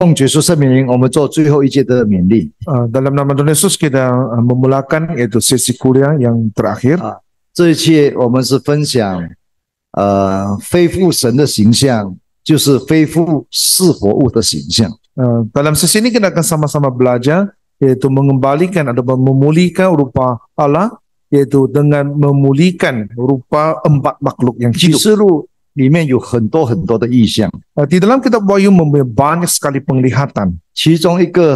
奉主耶稣圣名，我们做最后一届的勉励。Dalam nama Tuhan Yesus kita memulakan yaitu sesi kuliah yang terakhir. 这一届我们是分享恢复神的形象，就是恢复是活物的形象。Dalam sesi ini kita akan sama-sama belajar yaitu mengembalikan atau memulihkan rupa Allah, yaitu dengan memulihkan rupa empat makhluk yang 启 hidup. 示录里面有很多很多的意象， Di dalam kitab Wahyu mempunyai banyak sekali penglihatan. 其中一个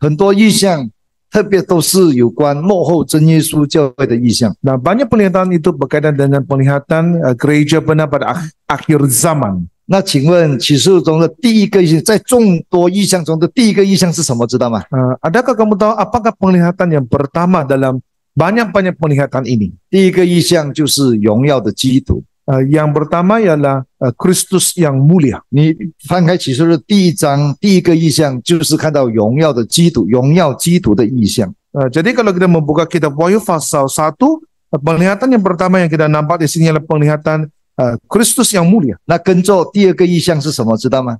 很多意象，特别都是有关末后真耶稣教会的意象。 Nah, banyak penglihatan itu berkaitan dengan penglihatan gereja benar pada akhir zaman. 那请问启示录中的第一个意象，在众多意象中的第一个意象是什么？知道吗？ Adakah kamu tahu apakah penglihatan yang pertama dalam banyak-banyak penglihatan ini? 第一个意象就是荣耀的基督。 Yang pertama ialah Kristus yang mulia. 你翻开启示录第一章，第一个意象就是看到荣耀的基督，荣耀基督的意象。 Jadi kalau kita membuka kitab Wahyu pasal 1, penglihatan yang pertama yang kita nampak di sini adalah penglihatan Kristus yang mulia. 那跟着第二个意象是什么？知道吗？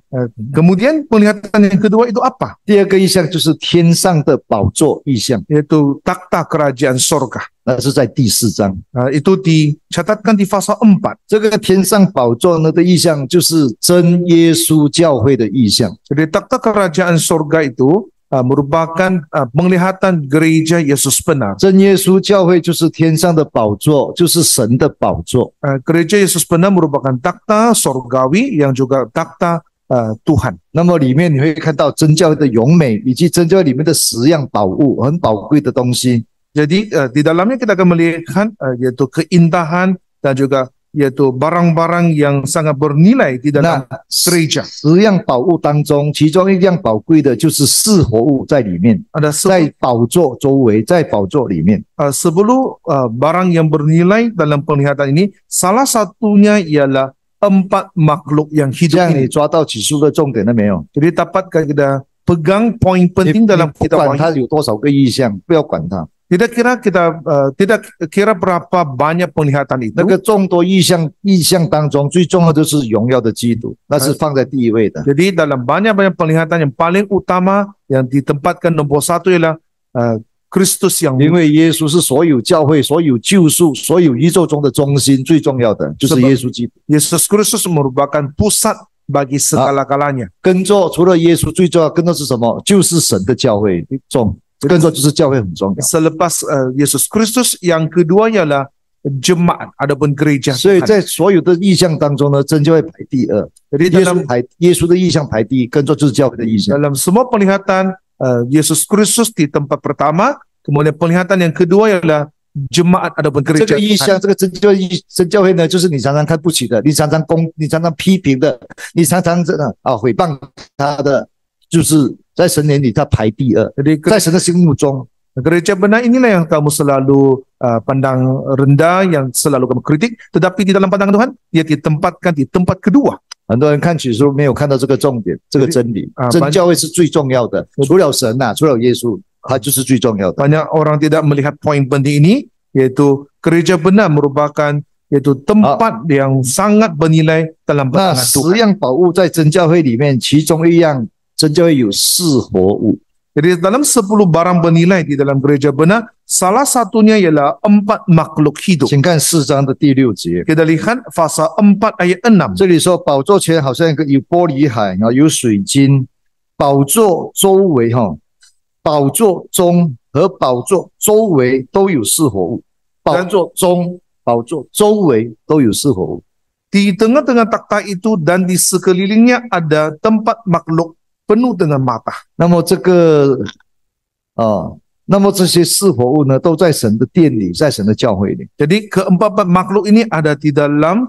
Kemudian penglihatan yang kedua itu apa? 第二个意象就是天上的宝座意象， Yaitu takhta kerajaan sorga. 那是在第4章。 Itu dicatatkan di pasal 4. 这个天上宝座呢的意象，就是真耶稣教会的意象。 Jadi takhta kerajaan sorga itu merupakan penglihatan gereja Yesus benar. 真耶稣教会就是天上的宝座，就是神的宝座。 Gereja Yesus benar merupakan takhta sorgawi yang juga takhta Tuhan. 那么里面你会看到真教会的荣美，以及真教会里面的10样宝物，很宝贵的东西。 Jadi di dalamnya kita akan melihat yaitu keindahan dan juga yaitu barang-barang yang sangat bernilai di dalam gereja. 10样宝物当中，其中一样宝贵的就是是活物在里面， Ada 在宝座周围，在宝座里面。 10 barang yang bernilai dalam penglihatan ini, salah satunya ialah 4 makhluk yang 这 hidup 样你 ini. 抓到启示录的重点了没有？ Jadi dapatkah kita pegang poin 你 penting dalam 不 kitab 管它 Wahyu? 有多少个意象，不要管它。 Tidak kira berapa banyak penglihatan itu. 那个众多意象当中，最重要的就是荣耀的基督，那是放在第一位的。 Jadi dalam banyak-banyak penglihatan yang paling utama yang ditempatkan nomor 1 ialah Kristus yang 因为耶稣是所有教会、所有救赎、所有宇宙中的中心，最重要的就是耶稣基督。 Yesus Kristus merupakan pusat bagi segala-galanya. 跟着除了耶稣，最重要跟着是什么？就是神的教会跟着就是教会很重要。 Selepas Yesus Kristus, yang kedua ialah jemaat, adapun gereja. 所以在所有的意象当中呢，真教会排第二， Jadi 耶稣的意象排第一，跟着就是教会的意象。 dalam semua penglihatan Yesus Kristus di tempat pertama, kemudian penglihatan yang kedua ialah jemaat, adapun 这 gereja. 个意象，这个真教会呢，就是你常常看不起的，你常常批评的，你常常毁谤他的，就是在神眼里他排第二， Jadi 在神的心目中。 gereja benar inilah yang kamu selalu pandang rendah, yang selalu kamu kritik, tetapi di dalam pandangan Tuhan dia ditempatkan di tempat kedua. 很多人看启示录没有看到这个重点，这个真理。真教会是最重要的，除了神除了耶稣，它就是最重要的。 Banyak orang tidak melihat poin penting ini, yaitu gereja benar merupakan yaitu tempat yang sangat bernilai dalam 那 pandangan 10 Tuhan. 样宝物在真教会里面，其中一样真教会有是活物。 Jadi dalam 10 barang bernilai di dalam gereja benar, salah satunya ialah 4 makhluk hidup. 请看4章的第6节， Kita lihat pasal 4 ayat 6. 这里说宝座前好像有玻璃海，有水晶，宝座周围宝座中和宝座周围都有是活物，宝座中、宝座周围都有是活物。 Di tengah-tengah takhta itu dan di sekelilingnya ada tempat makhluk penuh dengan mata. 那么这些是活物呢，都在神的殿里，在神的教会里。 Jadi keempat makhluk ini ada di dalam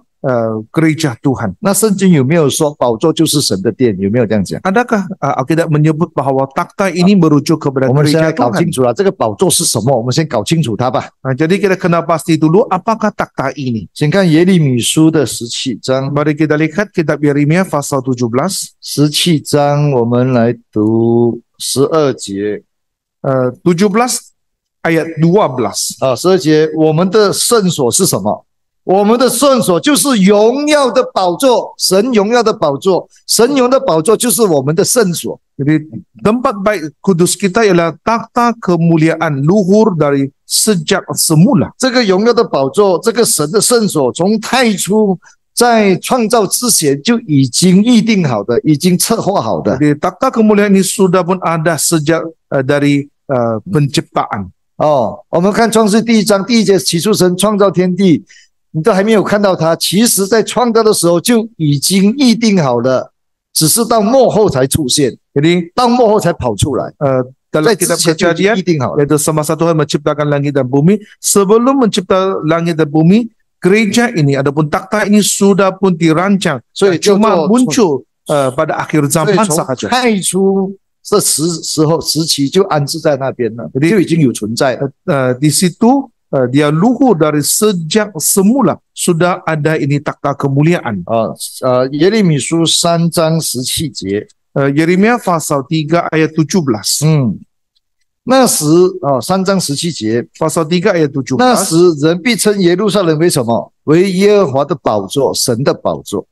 gereja Tuhan. 那圣经有没有说宝座就是神的殿？有没有这样讲？ Adakah Alkitab menyebut bahwa takhta ini merujuk kepada 我们现 gereja 在搞 Tuhan? 清楚了，这个宝座是什么？我们先搞清楚它吧。 Jadi kita kena pasti dulu apakah takhta ini. 请看耶利米书的17章。 Mari kita lihat kitab Yeremia pasal 17. 17章我们来读12节。 17 ayat 12. 12节，我们的圣所是什么？我们的圣所就是荣耀的宝座，神荣耀的宝座，神荣耀的宝座就是我们的圣所。 Jadi tempat baik kudus kita ialah takhta kemuliaan luhur dari sejak semula. 这个荣耀的宝座，这个神的圣所，从太初在创造之前就已经预定好的，已经策划好的。 Jadi takhta kemuliaan ini sudah pun ada sejak dari penciptaan. 我们看创世第1章第1节，起初神创造天地，你都还没有看到它，其实在创造的时候就已经预定好了，只是到末后才出现， Jadi 到末后才跑出来。 dalam 在之 kitab 前就已经 Kejadian 预定好了。 yaitu semasa Tuhan menciptakan langit dan bumi, sebelum mencipta langit dan bumi, gereja ini ataupun takhta ini sudah pun dirancang, 所以就 cuma muncul pada akhir 所以 zaman 从 sahaja. 太初这时期就安置在那边了，就已经有存在了。 Di situ dia luhur dari sejak semula sudah ada ini takhta kemuliaan. 耶利米书3章17节， Yeremia pasal 3 ayat 17. 那时3章17节， Pasal 3 ayat 17. 那时人必称耶路撒冷为什么？为耶和华的宝座，神的宝座。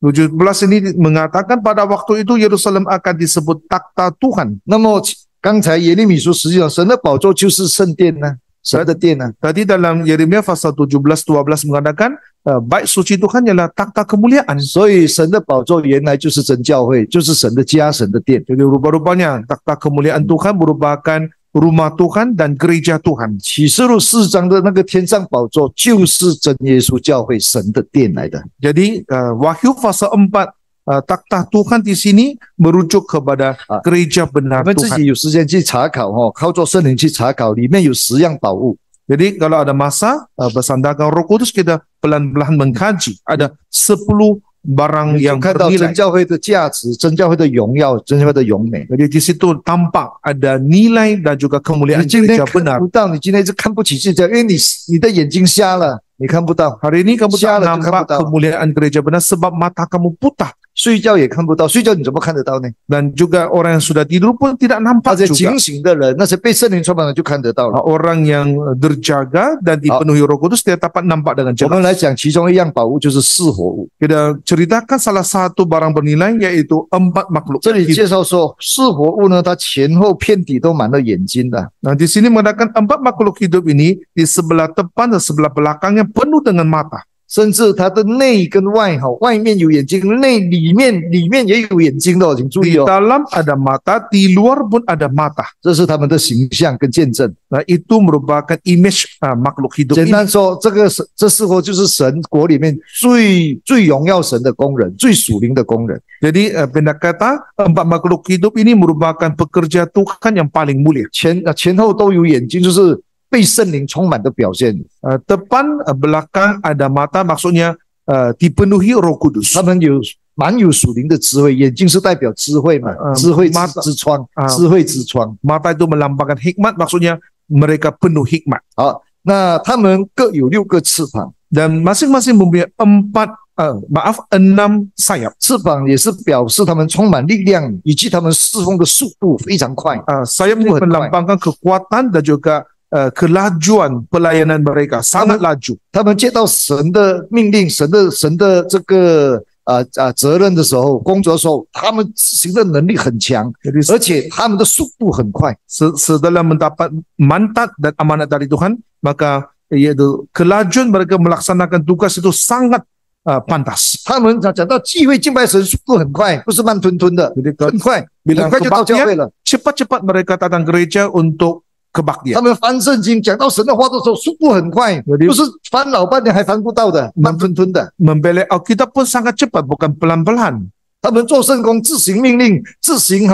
17 ini mengatakan pada waktu itu Yerusalem akan disebut takhta Tuhan. 那么刚才耶利米书实际上神的宝座就是圣殿呢，神的殿呢。 Tadi dalam Yeremia pasal 17-12 mengatakan baik suci Tuhan ialah takhta kemuliaan. 所以神的宝座原来就是真教会，就是神的家，神的殿。 Jadi rupa-rupanya takhta kemuliaan Tuhan merupakan rumah Tuhan dan gereja Tuhan. 启示录4章的那个天上宝座就是真耶稣教会神的殿来的。 Jadi Wahyu pasal 4 takhta Tuhan di sini merujuk kepada gereja 我 benar 们自 Tuhan. 己有时间去查考靠着圣灵去查考，里面有10样宝物。 Jadi kalau ada masa bersandarkan Roh Kudus kita pelan-pelan mengkaji. Ada 10 barang 你就 yang 看到真 bernilai. 教会的价值，真教会的荣耀，真教会的荣美。 Jadi di situ tampak ada nilai dan juga 你 kemuliaan 今天 gereja 看 benar. 不到，你今天是看不起自己，因为你的眼睛瞎了，你看不到， Hari ini kamu tak Siapa tu nampak kamu tahu? kemuliaan gereja benar sebab mata kamu buta. 睡觉也看不到，睡觉你怎么看得到呢？ Dan juga orang yang sudah tidur pun tidak 而 nampak 且 juga. 警醒的人，那些被圣灵充满的就看得到了。 Orang yang terjaga dan dipenuhi Roh Kudus dia dapat nampak dengan 我们 jelas. 来讲，其中一样宝物就是四活物。 Kita ceritakan salah satu barang bernilai yaitu 4 makhluk 这里 hidup. 介绍说，四活物呢，它前后遍体都满了眼睛的。 Nah, di sini mengatakan 4 makhluk hidup ini di sebelah depan dan sebelah belakangnya penuh dengan mata. 甚至它的内跟外外面有眼睛，里面也有眼睛的哦，请注 Di 意哦， dalam ada mata, di luar pun ada mata. 这是他们的形象跟见证。 Nah, itu merupakan image makhluk hidup 简 ini. 单说，这四活就是神国里面最荣耀神的工人，最属灵的工人。 Jadi pendek kata 4 makhluk hidup ini merupakan pekerja Tuhan yang paling mulia. 前后都有眼睛，就是被圣灵充满的表现。 Depan, belakang ada mata, maksudnya dipenuhi Roh Kudus. 他们蛮有属灵的智慧，眼睛是代表智慧嘛，智慧之窗，智慧之窗。 Mata itu melambangkan hikmat, maksudnya mereka penuh hikmat. 好，那他们各有6个翅膀， Dan masing-masing mempunyai 6 sayap. 翅膀也是表示他们充满力量，以及他们侍奉的速度非常快。 Sayap ini melambangkan kekuatan dan juga kelajuan pelayanan mereka, sangat laju. 他们接到神的命令，神的这个责任的时候，工作的时候，他们执行的能力很强， Jadi 而且他们的速度很快。 setelah mendapat mandat dan amanat dari Tuhan, maka yaitu kelajuan mereka melaksanakan tugas itu sangat pantas. 他们讲到聚会敬拜神速度很快，不是慢吞吞的， Jadi 很快， bilang 很快就到教会了。 cepat-cepat mereka datang gereja untuk 他 kebaktian. 们翻圣经讲到神的话的时候，速度很快， Jadi 不是翻老半天还翻不到的，慢吞吞的。 Membelai Alkitab pun sangat cepat, bukan pelan-pelan. 他们做圣工，自行命令，自行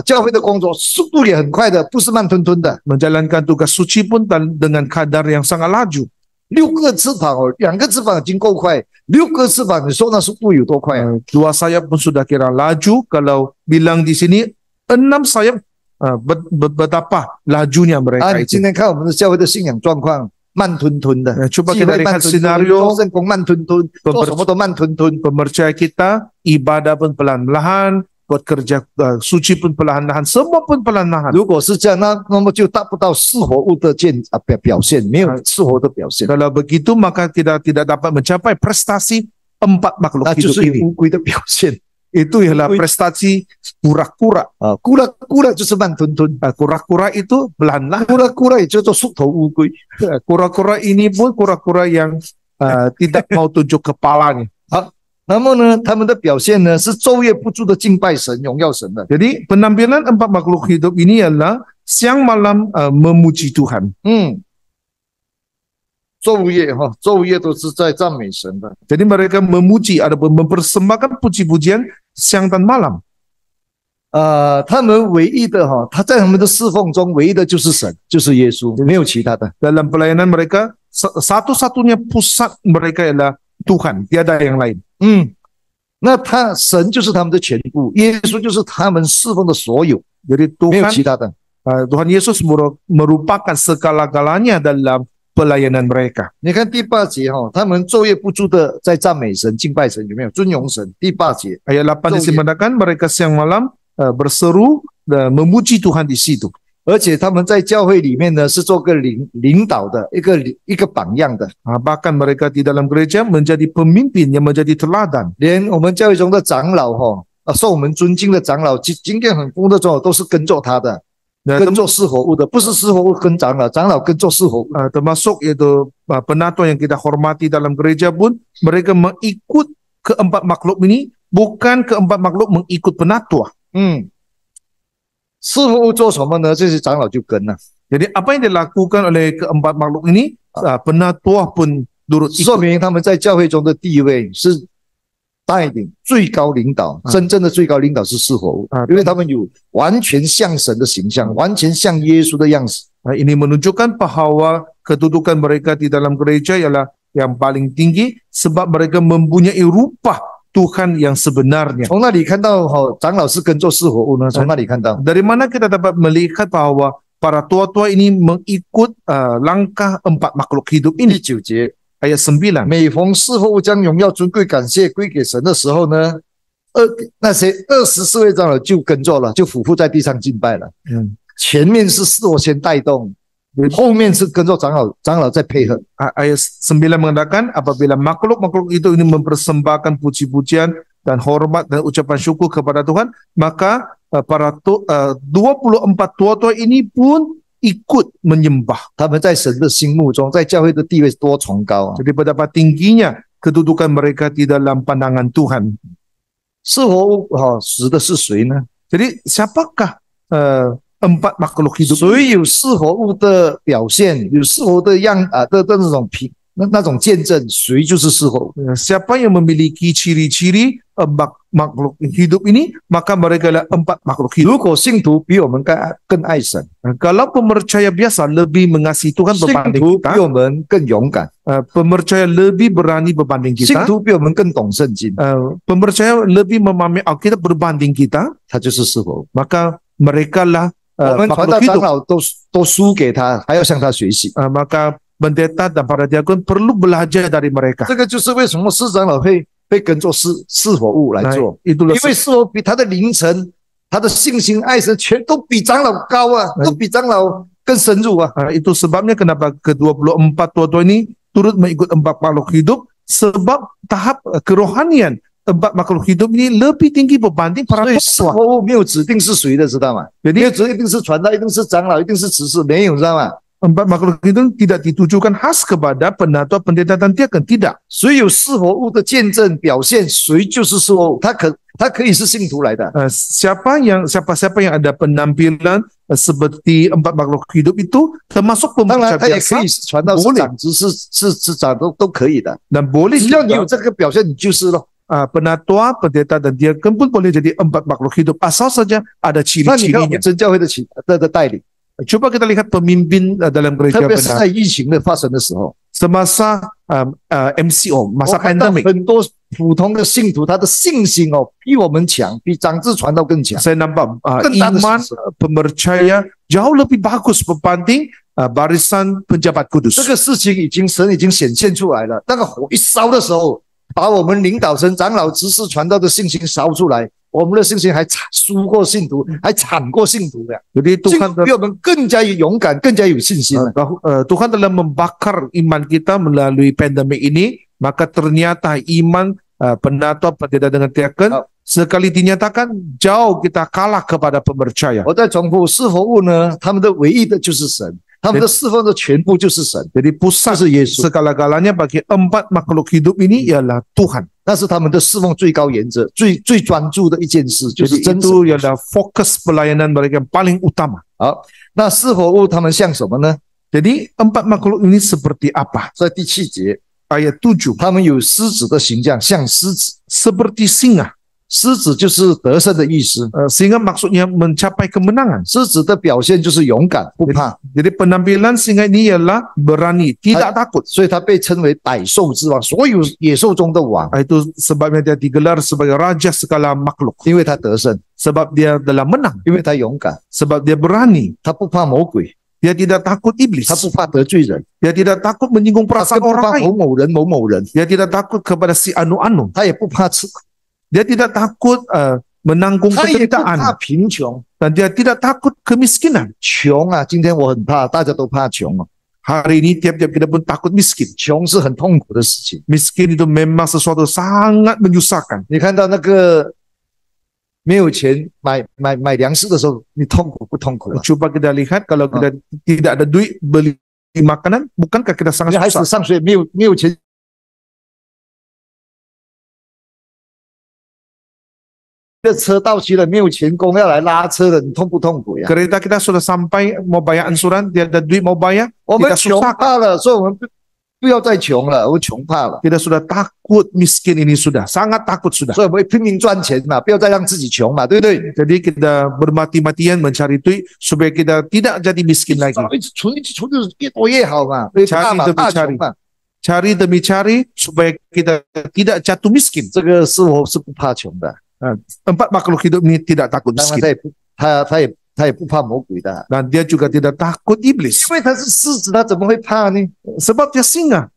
教会的工作，速度也很快的，不是慢吞吞的。 Menjalankan tugas suci pun dengan kadar yang sangat laju. 6个翅膀2个翅膀已经够快，6个翅膀，你说那速度有多快啊？ 2 sayap pun sudah kira laju. Kalau bilang di sini 6 sayap, betapa lajunya 啊， mereka 你 itu. 今天看我们的教会的信仰状况，慢吞吞的， Coba 聚 kita 会慢 lihat 吞吞， senario 做圣工慢吞吞，做什么都慢吞吞。 pemercaya kita, ibadah pun pelan-pelan, buat kerja suci pun perlahan-lahan, semua pun perlahan-lahan. 如果是这样，那么就达不到是活物的表现，没有是活的表现， Kalau begitu maka kita tidak dapat mencapai prestasi empat makhluk 那就 hidup 是 ini. 乌龟的表现。 Itu ialah prestasi kura-kura. kura就是慢吞吞， Kura-kura itu belanlah. kura也叫做缩头乌龟。 Kura-kura ini pun kura-kura yang tidak mau tunjuk kepalanya. 那么呢，他们的表现呢是昼夜不住的敬拜神、荣耀神的。 Jadi penampilan empat makhluk hidup ini adalah siang malam memuji Tuhan. 昼夜都是在赞美神的。 Jadi mereka memuji ataupun mempersembahkan puji-pujian siang dan malam. 他们唯一的他在他们的侍奉中唯一的就是神，就是耶稣，没有其他的。 Dalam pelayanan mereka satu-satunya pusat mereka adalah Tuhan, tiada yang lain. 那神就是他们的全部，耶稣就是他们侍奉的所有， Jadi 没有 Tuhan 其他的。 Tuhan Yesus merupakan segala-galanya dalam pelayanan mereka. 你看第8节他们昼夜不住的在赞美神、敬拜神，有没有尊荣神？第8节 Ayat 8 disimpankan mereka siang malam berseru dan memuji Tuhan di situ. 而且他们在教会里面呢是做个领导的一个榜样的。 Bahkan mereka di dalam gereja menjadi pemimpin yang menjadi teladan. 连我们教会中的长老受我们尊敬的长老、经验很丰的长老都是跟着他的，跟着是活物的，不是是活物跟长老，长老跟着是活物。 Termasuk yaitu penatua yang kita hormati dalam gereja pun mereka mengikut keempat makhluk ini, bukan keempat makhluk mengikut penatua. 是活物做什么呢？这些长老就跟了。 Jadi apa yang dilakukan oleh keempat makhluk ini, penatua pun turut 说 ikut. 明他们在教会中的地位是带领最高领导，真正的最高领导是是活物，因为他们有完全像神的形象，完全像耶稣的样子。 Ini menunjukkan bahwa kedudukan mereka di dalam gereja ialah yang paling tinggi sebab mereka mempunyai rupa Tuhan yang sebenarnya. 从那里看到长老是跟着是活物呢？从那里看到， Dari mana kita dapat melihat bahwa para tua-tua ini mengikut langkah empat makhluk hidup 第 ini? 9节， Ayat 9. 每逢是活物将荣耀、尊贵、感谢归给神的时候呢，那些24位长老就跟着了，就俯伏在地上敬拜了。前面是示罗先带动，后面是跟着长老在配合。 Ayat 9 mengatakan apabila makhluk-makhluk itu ini mempersembahkan puji-pujian dan hormat dan ucapan syukur kepada Tuhan, maka para 24 tua-tua ini pun ikut menyembah. 他们在神的心目中，在教会的地位多崇高啊！ Jadi betapa tingginya kedudukan mereka di dalam pandangan Tuhan. 是活物指的是谁呢？ Jadi siapakah empat makhluk hidup? 谁有是活物的表现，有是活的的那种见证，谁就是是活物。 Siapa yang memiliki ciri-ciri makhluk hidup ini, maka mereka adalah empat makhluk hidup. 如果信徒比我们更爱神， Kalau pemercaya biasa lebih mengasihi Tuhan 信 berbanding 徒 kita, 比我们更勇敢， pemercaya lebih berani berbanding 信 kita, 徒比我们更懂圣经， pemercaya lebih memahami Alkitab berbanding kita, 他就是是活物。 maka mereka lah 我们传道 makhluk 长 hidup. 老都输给他，还要向他学习。 Maka pendeta dan para diakon perlu belajar dari mereka. 这个就是为什么市长老会跟着是活物来做， Itulah 因为是活比他的灵程、他的信心、爱神，全都比长老高啊，都比长老更深入啊。 itu sebabnya kenapa ke-24 tua-tua ini turut mengikut empat makhluk hidup, sebab tahap kerohanian empat makhluk hidup ini lebih tinggi berbanding para 所以是 tua. 活物没有指定是谁的，知道吗？ Jadi 没有指定一定是传道，一定是长老，一定是执事，没有，知道吗？ empat makhluk hidup tidak ditujukan khas kepada penatua, pendeta dan diakon, tidak. 谁有是活物的见证表现，谁就是是活物。他可以是信徒来的， Siapa yang ada penampilan seperti empat makhluk hidup itu termasuk 当然 pembaca 他也可 biasa 以是传道、是长、执事、是长都可以的。 dan boleh 只要你有 juga 这个表现，你就是咯。 penatua, pendeta dan diakon pun boleh jadi empat makhluk hidup asal saja ada 那你看我们 ciri-cirinya. 真教会的带领， Coba kita lihat pemimpin dalam 特 gereja 别是 benar 在疫情的发生的时候， semasa MCO 我 masa 看到 pandemik. 很多普通的信徒，他的信心比我们强，比长子传道更强。 Saya nampak 更大的 iman 事实 pemercaya jauh lebih bagus berbanding barisan penjabat 这 kudus. 个事情神已经显现出来了。那个火一烧的时候，把我们领导层、长老、执事、传道的信心烧出来，我们的信心还输过信徒，还惨过信徒的。 Jadi 信 Tuhan 徒比我们更加勇敢，更加有信心。 Tuhan telah membakar iman kita melalui pandemik ini, maka ternyata iman penatua tidak dengan tiakan sekali dinyatakan jauh kita kalah kepada pempercaya. 我再重复，四活物呢，他们的唯一的就是神，他们的侍奉的全部就是神， Jadi pusat 是耶稣， segala-galanya bagi 4 makhluk hidup ini ialah Tuhan. 那是他们的侍奉最高原则，最专注的一件事，就是 Jadi 真神。 itu ialah fokus pelayanan mereka yang paling utama. 好，那四活物他们像什么呢？ Jadi 4 makhluk ini seperti apa? 在第7节， Ayat 7, 他们有狮子的形象，像狮子。 seperti singa. 狮子就是得胜的意思， Singa maksudnya mencapai kemenangan. 狮子的表现就是勇敢，不怕， Jadi penampilan singa ini ialah berani, tidak takut. 所以它被称为百兽之王，所有野兽中的王， Itu sebabnya dia digelar sebagai raja segala makhluk. 因为它得胜， Sebab dia telah menang. 因为它勇敢， Sebab dia berani. 它不怕魔鬼， Dia tidak takut iblis. 它不怕得罪人， Dia tidak takut menyinggung 它 perasaan 更不 orang 怕 lain. 某某人， Dia tidak takut kepada si anu-anu. 它也不怕吃苦， Dia tidak takut menanggung 它也不怕 penderitaan. 贫穷。 Dan dia tidak takut kemiskinan. 穷啊，今天我很怕，大家都怕穷啊， Hari ini tiap-tiap kita pun takut miskin. 穷是很痛苦的事情。 Miskin itu memang sesuatu sangat menyusahkan. 你看到那个没有钱买粮食的时候，你痛苦不痛苦啊？ Coba kita lihat kalau kita tidak ada duit beli makanan, bukankah kita 你 sangat 孩子 susah? 上学没有钱。这车到期了，没有钱工要来拉车的，你痛不痛苦呀？ Kereta kita sudah sampai mau bayar ansuran, dia ada duit mau bayar, 我们 kita 穷 susah. 怕了，所以我们不要再穷了，我穷怕了， Kita sudah takut miskin ini sudah, sangat takut sudah. 所以我们拼命赚钱嘛，不要再让自己穷嘛，对不对？ Jadi kita bermati-matian mencari duit supaya kita tidak jadi miskin lagi. 一直存，一直存，就是越多越好嘛，对，怕嘛，怕穷嘛。 Cari demi cari supaya kita tidak jatuh miskin. 这个是我是不怕穷的， 4 makhluk hidup ini tidak takut 当然 miskin. 他也不怕魔鬼的， Dan dia juga tidak takut iblis. 因为他是狮子，他怎么会怕呢？ Sebab dia singa.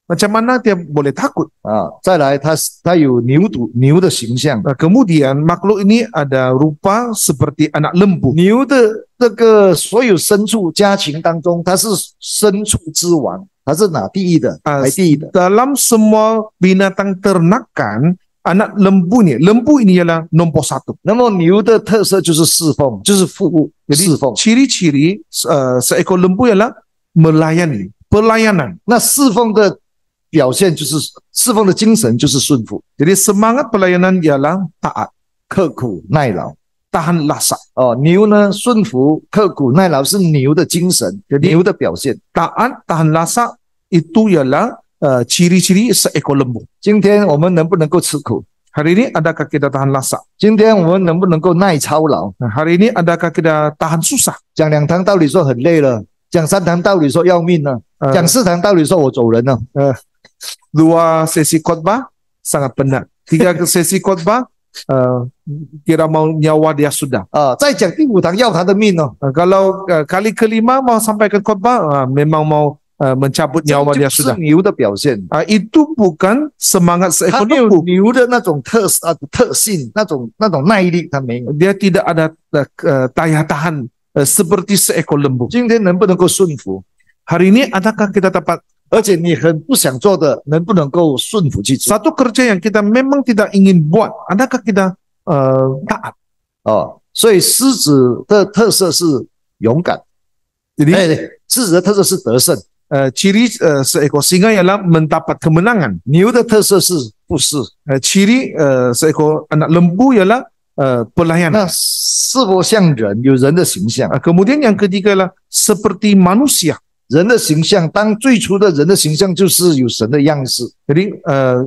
Macam mana dia boleh takut? 啊，再来，他有牛的形象， Nah, kemudian makhluk ini ada rupa seperti anak lembu. 牛的这个所有牲畜家禽当中，它是牲畜之王，它是哪第一的？排第一的。 Dalam semua binatang ternakan, anak lembu ini ialah nombor 1. 那么牛的特色就是侍奉，就是服务， Jadi 侍奉。 ciri-ciri seekor lembu ialah melayani, pelayanan. 那侍奉的表现就是侍奉的精神就是顺服、 Jadi semangat pelayanan ialah taat, 刻苦耐劳。 tahan lasak. 哦，牛呢顺服、刻苦耐劳是牛的精神， Jadi 牛的表现。 taat, tahan lasak itu ialah ciri-ciri seekor lembu. 今天我们能不能够吃苦？ Hari ini adakah kita tahan lasak? 今天我们能不能够耐操劳？ Nah, hari ini adakah kita tahan susah? 讲2堂道理说很累了，讲3堂道理说要命了，讲4堂道理说我走人了。 2 sesi khotbah sangat penat. 3 sesi khotbah kira mau nyawa dia sudah. 啊，再讲第5堂要他的命哦。 Kalau kali kelima mau sampaikan khotbah, memang mau mencabut 这 nyawa 就 dia 是 sudah. 牛的表现， Itu bukan semangat 他 seekor 没有 lembu. 牛的那种特性，那种耐力，他没有。 Dia tidak ada daya tahan seperti seekor lembu. 今天能不能够顺服？ Hari ini adakah kita dapat 而且你很不想做的，能不能够顺服去做？ satu kerja yang kita memang tidak ingin buat, adakah kita taat? 哦，所以狮子的特色是勇敢， Jadi 狮子的特色是得胜， ciri seekor singa ialah mendapat kemenangan. 牛的特色是服侍。 Ciri seekor anak lembu ialah pelayanan. 那是否像人？有人的形象， Kemudian yang ketiga ialah seperti manusia. 人的形象，当最初的人的形象就是有神的样式。 Jadi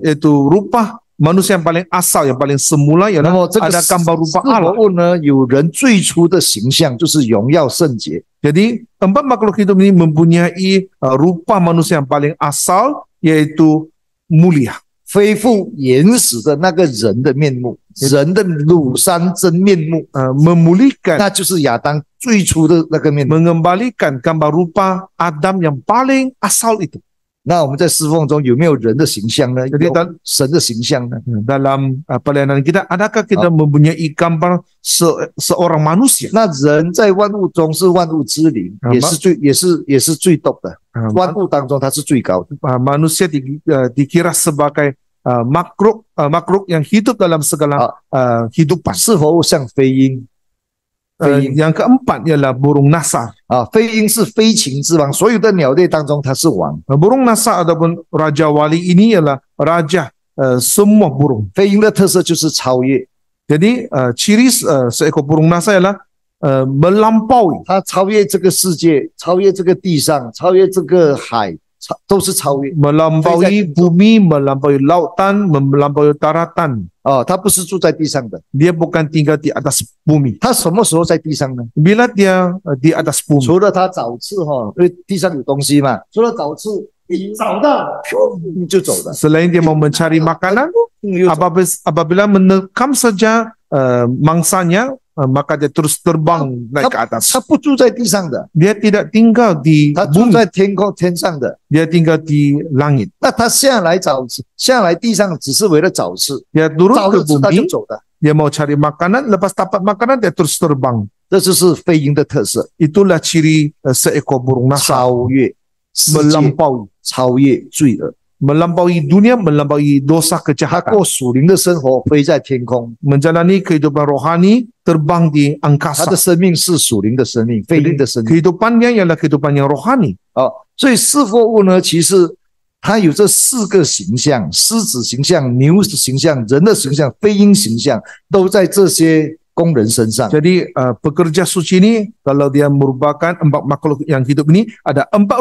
itu rupa manusia yang paling asal, yang paling semula 那 ialah 么这个 ada 四 gambar rupa 活 Allah. 物呢，有人最初的形象就是荣耀圣洁。 Jadi 4 makhluk hidup ini mempunyai rupa manusia yang paling asal, yaitu mulia. 恢复原始的那个人的面目，人的庐山真面目， Memulihkan, 那就是亚当最初的那个面目。 mengembalikan gambar rupa Adam yang paling asal itu. 那我们在侍奉中有没有人的形象呢？ Jadi 有神的形象呢？ dalam pelayanan kita, adakah kita mempunyai gambar seorang manusia? 那人在万物中是万物之灵，也是最top的，万物当中他是最高的。 Manusia dikira sebagai makhluk yang hidup dalam segala hidupan. 是否像飞鹰？ Yang keempat ialah burung nasar. 飞鹰是飞禽之王，所有的鸟类当中它是王。 Burung nasar ataupun Raja Wali ini ialah raja semua burung. 飞鹰的特色就是超越， Jadi ciri seekor burung nasar ialah melampaui. 它超越这个世界，超越这个地上，超越这个海，都是超越。 Melampaui bumi, melampaui lautan, melampaui daratan. 它不是住在地上的， Dia bukan tinggal di atas bumi. 它什么时候在地上呢？ Bila dia di atas bumi. 除了它找刺因为地上有东西嘛，除了找刺，你找到就走了。 Selain dia mau mencari makanan, apabila menekam saja mangsanya, maka dia terus terbang naik ke atas. 它不住在地上的， Dia tidak tinggal di 它住 bumi, 在天上的。 dia tinggal di langit. 那它下来找刺，下来地上只是为了找刺， Dia turun 找 ke 了刺它就 bumi, 走的。 dia mau cari makanan, lepas dapat makanan dia terus terbang. 这就是飞鹰的特色， Itulah ciri seekor burung nasar. 超越世界， Melampaui, 超越罪恶。 melampaui dunia, melampaui dosa 他 kejahatan. 过属灵的生活，飞在天空， Menjalani kehidupan rohani, terbang di 他 angkasa. 的生命是属灵的生命，飞鹰的生命。 Kehidupannya ialah kehidupan yang rohani. 所以四活物呢，其实它有这四个形象：狮子形象、牛的形象、人的形象、飞鹰形象，都在这些工人身上。 Jadi pekerja suci ini kalau dia merupakan empat makhluk yang hidup ini ada empat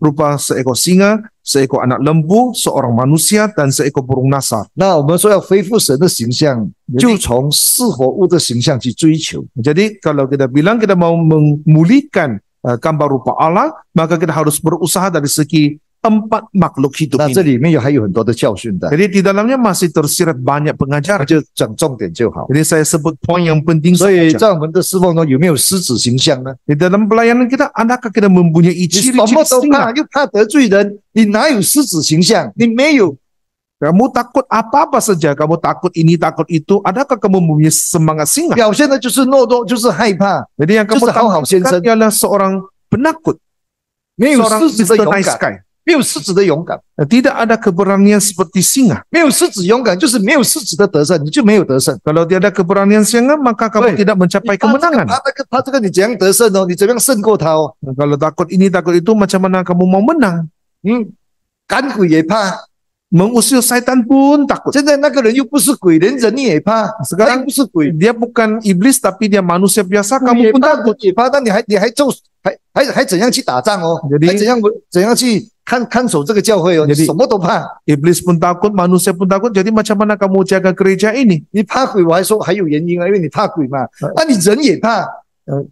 rupa seekor singa, seekor anak lembu, seorang manusia dan seekor burung nasar. 那我们说要恢复神的形象，就从四活物的形象去追求。 Jadi kalau kita bilang kita mau memulihkan gambar rupa Allah, maka kita harus berusaha dari segi empat makhluk hidup 那这 ini. 里面还有很多的教训的， Jadi di dalamnya masih tersirat banyak 那 pengajaran. 就讲重点就好。 Jadi saya sebut poin yang penting 所以 saja. 在我们的侍奉中有没有狮子形象呢？ Di dalam pelayanan kita, adakah kita mempunyai 你什 ciri-ciri 么都 singa? 怕，又怕得罪人，你哪有狮子形象？你没有。 Kamu takut apa-apa saja, kamu takut ini, takut itu, adakah kamu mempunyai semangat singa? 表现的就是懦弱，就是害怕， Jadi yang kamu 就是好好先生。 tampilkan ialah seorang penakut, 没有 seorang 狮子的 Mr. 勇 Nice 敢， Guy. 没有狮子的勇敢， Tidak ada keberanian seperti singa. 没有狮子勇敢，就是没有狮子的得胜，你就没有得胜。 Kalau tiada keberanian singa, maka kamu Weh, tidak mencapai 怕这个 kemenangan. 怕这个，你怎样得胜哦？你怎样胜过他哦？ Kalau takut ini, takut itu, macam mana kamu mau menang? 赶鬼也怕， Mengusir syaitan pun takut. 现在那个人又不是鬼，连人也怕，他 Sekarang 又不是鬼， dia bukan iblis, tapi dia manusia biasa, 鬼 kamu 也 pun 怕， takut. 鬼也怕，但你还怎样去打仗哦？ Jadi- 还怎样去看守这个教会哦？你 Jadi- 什么都怕， Iblis pun takut, manusia pun takut. Jadi macam mana kamu jaga gereja ini? 你怕鬼，我还说还有原因啊，因为你怕鬼嘛，你人也怕。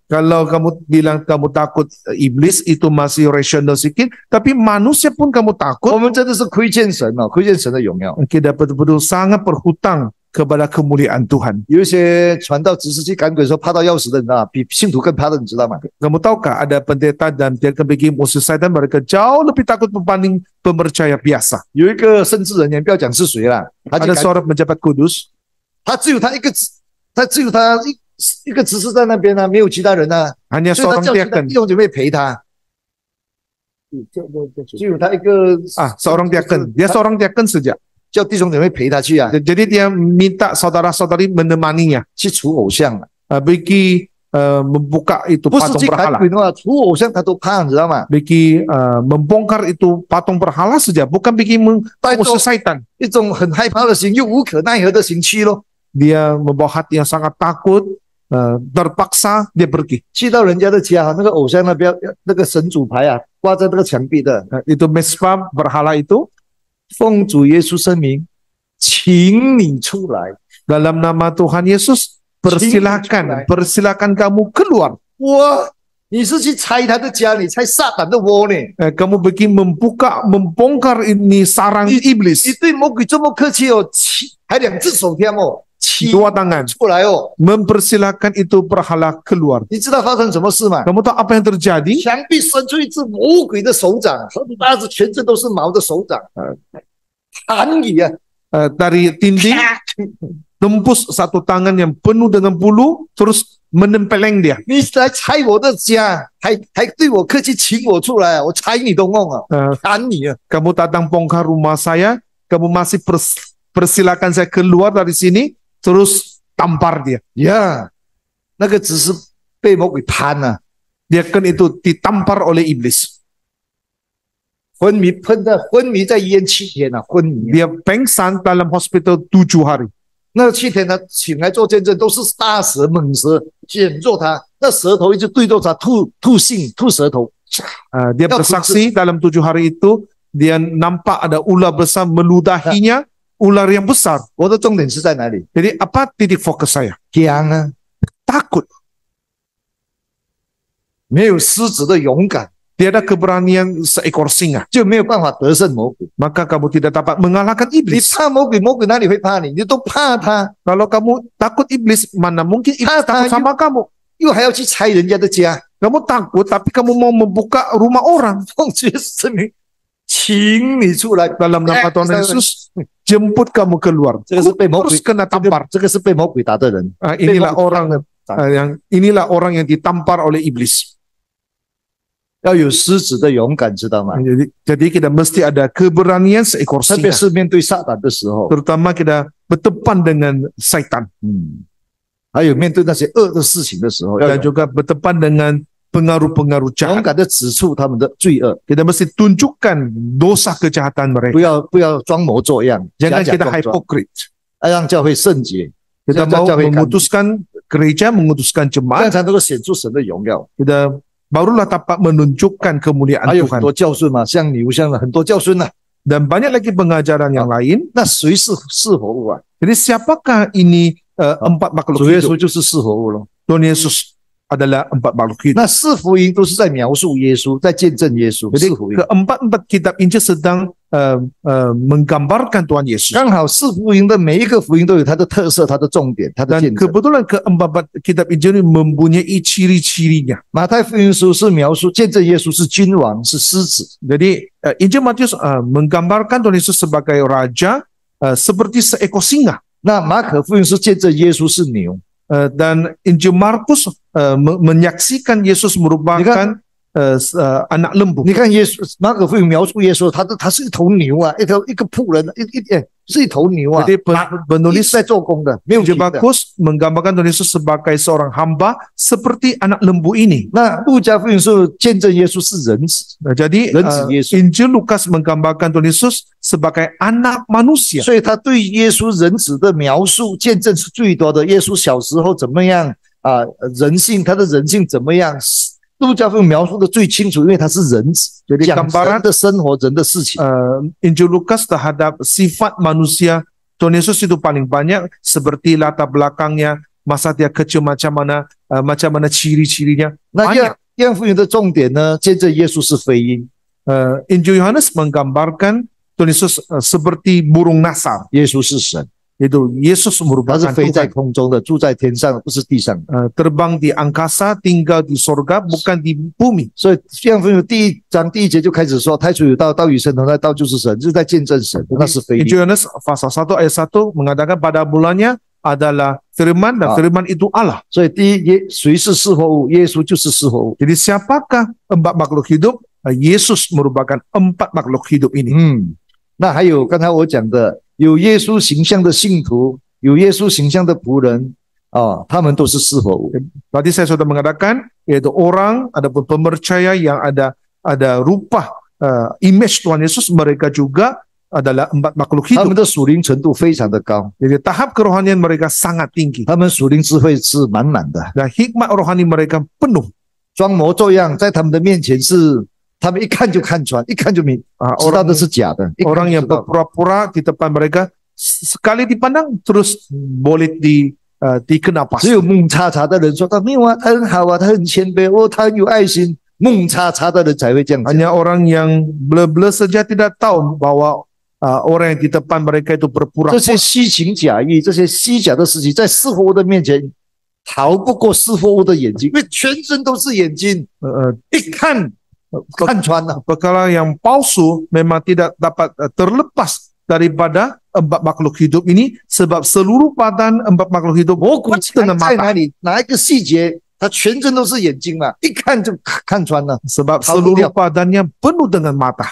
Kalau kamu bilang kamu takut iblis, itu masih rasional sedikit, tapi manusia pun kamu 我 takut. 们真的是亏欠神哦，亏欠神的荣耀。 Kita betul-betul sangat berhutang kepada kemuliaan Tuhan. 有一些传道执事去赶鬼的时候怕到要死的，你知道吗？比信徒更怕的，你知道吗？ Kamu tahukah ada pendeta dan dia pergi musuh syaitan, mereka jauh lebih takut berbanding pemercaya biasa. 有一个圣职人员，不要讲是谁啦，他去 Ada 赶， seorang pejabat kudus, 他只有他一个执事在那边啊，没有其他人啊， hanya 所以他 seorang 叫其他 diaken. 弟兄姐妹陪他，只有他一个 Seorang diaken. Dia seorang diaken saja. 叫弟兄姐妹陪他去啊， Jadi dia minta saudara-saudari menemaninya 去除偶像啊， bagi membuka itu 不是 patung 去赶 berhala. 鬼的话，除偶像他都怕，你知道吗？ Bagi membongkar itu patung berhala saja, bukan bagi mengusir syaitan. 一种很害怕的心，又无可奈何的心去咯， Dia membawa hati yang sangat takut, terpaksa dia pergi. 去到人家的家，那个偶像那边那个神主牌啊，挂在那个墙壁的， Itu mesbah berhala itu, 奉主耶稣圣名，请你出来。 dalam nama Tuhan Yesus, persilakan kamu keluar. 你是去拆他的家，你拆撒旦的窝呢？ Kamu pergi membongkar ini sarang 你 iblis. 对魔鬼这么客气哦，还两只手天哦， dua tangan 出来哦。 mempersilahkan itu berhala keluar. 你知道发生什么事吗？ Kamu tahu apa yang terjadi? 墙壁伸出一只魔鬼的手掌，很大只，全身都是毛的手掌，弹你啊！ Dari dinding tembus satu tangan yang penuh dengan bulu, terus menempeleng dia. 你来拆我的家，还对我客气，请我出来，我拆你都弄啊，弹你啊！ Kamu datang bongkar rumah saya, kamu masih persilakan saya keluar dari sini, terus tampar dia. 呀，那个只是被魔鬼攀啊， Dia kan itu ditampar oleh iblis. 昏迷在医院7天啊，昏迷。 Dia pengsan dalam hospital 7 hari. 那7天呢，请来做见证，都是大蛇、猛蛇卷住他，那舌头一直对着他吐舌头。 Dia bersaksi dalam 7 hari itu, dia nampak ada ular besar meludahinya, ular yang besar. 我的重点是在哪里？ Jadi apa titik fokus saya? 姜啊， Takut. 没有狮子的勇敢， Tiada keberanian seekor singa. 就没有办法得胜魔鬼。 Maka kamu tidak dapat mengalahkan 你 iblis. 怕魔鬼，魔鬼哪里会怕你？你都怕他， Kalau kamu takut iblis, mana mungkin iblis takut sama kamu? 又还要去拆人家的家。 Kamu takut, tapi kamu mau membuka rumah orang. 奉主耶稣圣名，请你出来。 Dalam nama Tuhan Yesus, jemput kamu keluar. 这个是被魔鬼 Terus kena tampar. 这个是被魔鬼打的人。 Inilah orang yang ditampar oleh iblis. 要有狮子的勇敢，知道吗？ Jadi kita mesti ada keberanian seekor 特别 singa. 是面对撒旦的时候， Terutama kita berdepan dengan syaitan. 还有面对那些恶的事情的时候，要 Dan juga berdepan dengan pengaruh-pengaruh 勇 jahat. 敢的指出他们的罪恶， Kita mesti tunjukkan dosa kejahatan 不 mereka. 要装模作样， Jangan 假 kita 装装， hypocrite. 让教会圣洁， Kita mau memutuskan gereja, memutuskan 这样 jemaat. 才能够显出神的荣耀。 Kita barulah dapat menunjukkan kemuliaan 还有很 Tuhan. 多教训嘛，像牛像的很多教训呐、 Dan banyak lagi pengajaran yang lain. 那谁是活物啊？ Jadi siapakah ini empat 主 makhluk 耶 hidup? 稣就是是活物咯。 Tuhan Yesus adalah empat makhluk hidup. 那四福音都是在描述耶稣，在见证耶稣。 Jadi 四福音 keempat-empat kitab Injil sedang menggambarkan Tuhan Yesus. 刚好四福音的每一个福音都有它的特色、它的重点、它的 Dan 见证。 kebetulan keempat kitab Injil ini mempunyai ciri-cirinya. 马太福音书是描述见证耶稣是君王，是狮子。 Jadi Injil Matius menggambarkan Tuhan Yesus sebagai raja seperti seekor singa. 那马可福音是见证耶稣是牛。 Dan Injil Markus menyaksikan Yesus merupakan anak lembu. 你看耶稣，马可福音描述耶稣，他是一头牛啊，一个仆人，是一头牛啊， Jadi 一直 penulis 在做工的，没有 Injil 停的。 Markus menggambarkan Tuhan Yesus sebagai seorang hamba seperti anak lembu ini. 那路加福音是见证耶稣是人子， Jadi Yesus. Injil Lukas menggambarkan Tuhan Yesus sebagai anak manusia. 所以他对耶稣人子的描述见证是最多的。耶稣小时候怎么样啊？人性，他的人性怎么样？路加福音描述的最清楚，因为他是人子， Jadi 讲 gambaran 人的生活、人的事情。 Injil Lukas terhadap sifat manusia Tuhan Yesus itu paling banyak, seperti latar belakangnya, masa dia kecil macam mana ciri-cirinya. 那 Banyak. 约翰福音的重点呢，见证耶稣是飞鹰， Injil Yohanes menggambarkan Tuhan Yesus seperti burung nasar. 耶稣是神， Itu Yesus 他 merupakan 是飞在 Tuhan. 空中的，住在天上，不是地上的。 Terbang di angkasa, tinggal di sorga, bukan di bumi. 所以约翰福音第1章第1节就开始说，太初有道，道与神同在，道就是神，就是在见证神，那是飞鹰。 Injil Yohanes pasal 1 ayat 1 mengatakan pada bulannya adalah firman dan firman itu Allah. 所以第一，谁是是活物？耶稣就是是活物。 Jadi siapakah empat makhluk hidup? Yesus merupakan empat makhluk hidup ini. 那还有刚才我讲的，有耶稣形象的信徒，有耶稣形象的仆人，他们都是是活物。 Tadi saya sudah mengatakan, yaitu orang, ada pemercaya yang ada rupa image Tuhan Yesus, mereka juga adalah empat makhluk 他们 hidup. 的属灵程度非常的高， Jadi tahap kerohanian mereka sangat tinggi 他们属灵智慧是满满的， dan hikmat rohani mereka penuh. 装模作样，在他们的面前是，他们一看就看穿，一看就知道 Orang 的是假的。一看 orang 就 yang 知道 berpura-pura di depan mereka sekali dipandang terus boleh dikena 只 pasti. 有蒙查查的人说他没有啊，他很好啊，他很谦卑哦，他很有爱心。蒙查查的人才会这样讲。 Hanya orang yang blur-blur saja tidak tahu bahwa orang yang di depan mereka itu 这 berpura-pura. 些虚情假意、这些虚假的事情，在是活物的面前，逃不过是活物的眼睛，因为全身都是眼睛， 一看看穿了。 Perkara yang palsu memang tidak dapat terlepas daripada empat makhluk hidup ini, sebab seluruh badan empat makhluk hidup 魔鬼 dengan 在 mata. 哪里？哪一个细节？他全身都是眼睛嘛，一看就看穿了。 Sebab 逃不 seluruh 掉。 badannya penuh dengan mata.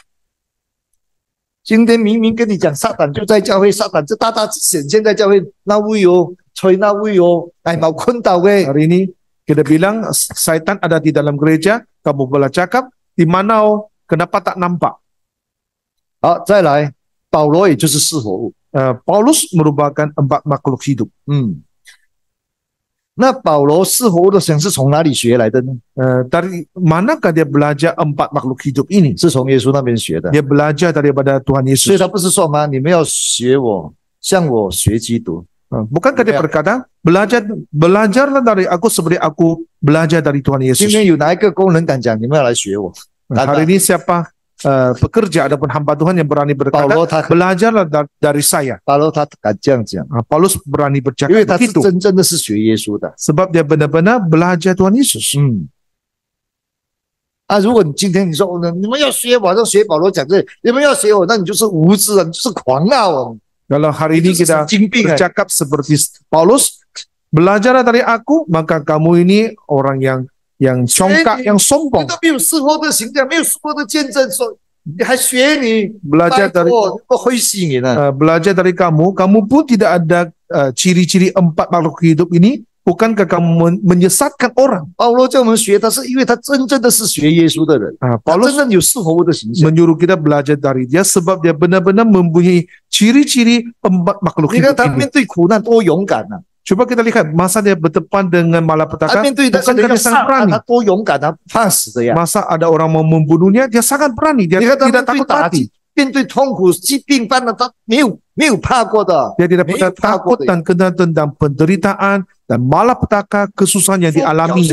今天明明跟你讲，撒旦就在教会，撒旦就大大显现在教会，那位哦，吹那位哦，哎，mau困倒喂。 Hari ini kita bilang syaitan ada di dalam gereja, kamu boleh cakap di mana kenapa tak nampak? 好，再来，保罗也就是是活物。 Paulus merupakan empat makhluk hidup. 那保罗是活物的想是从哪里学来的呢？ Dari manakah dia belajar empat makhluk hidup ini? 是从耶稣那边学的。 Dia belajar daripada Tuhan 所以 Yesus. 他不是说吗？你们要学我，像我学基督。 Bukankah dia berkata, belajarlah dari aku seperti aku belajar dari Tuhan 今 Yesus. 天有哪一个工人敢讲你们要来学我？ Hari ini siapa pekerja ataupun hamba Tuhan yang berani 保 berkata, 罗他 belajarlah dari saya. 保罗他敢这样讲， Paulus berani 因为 bercakap 他是 begitu. 真正的是学耶稣的。 Sebab dia benar-benar belajar Tuhan Yesus. 如果你今天你说你们要学我，要学保罗讲这，你们要学我，那你就是无知啊，你就是狂傲啊， Kalau hari 你 ini 就是神 kita 经病啊！ bercakap seperti Paulus, belajarlah dari aku, maka kamu ini orang yang congkak, yang 你 sombong. 都没有事后的形象，没有事后的见证，说你还学你， Belajar 拜 dari 托，不会吸引啊！ belajar dari kamu pun tidak ada ciri-ciri empat makhluk hidup ini. Bukankah kamu menyesatkan orang? 保罗叫我们学，他是因为他真正的是学耶稣的人，他 Paulus 真正有是活物的形象。 menyuruh kita belajar dari dia sebab dia benar-benar mempunyai ciri-ciri empat makhluk 你看 hidup 他 ini. 面对苦难多勇敢啊！ Coba kita lihat masa dia berdepan dengan 他 malapetaka, 面对的是 bukankah 人 dia 家 sangat 杀他， berani? 他多勇敢啊，怕死的呀！ Masa ada orang mau membunuhnya, dia sangat berani, dia 你看他 tidak 面对 takut 打 mati. 击、面对痛苦、疾病犯了，他没有怕过的。 Dia tidak May pernah takut takut. dan kena tentang penderitaan dan malapetaka kesusahan yang dialaminya.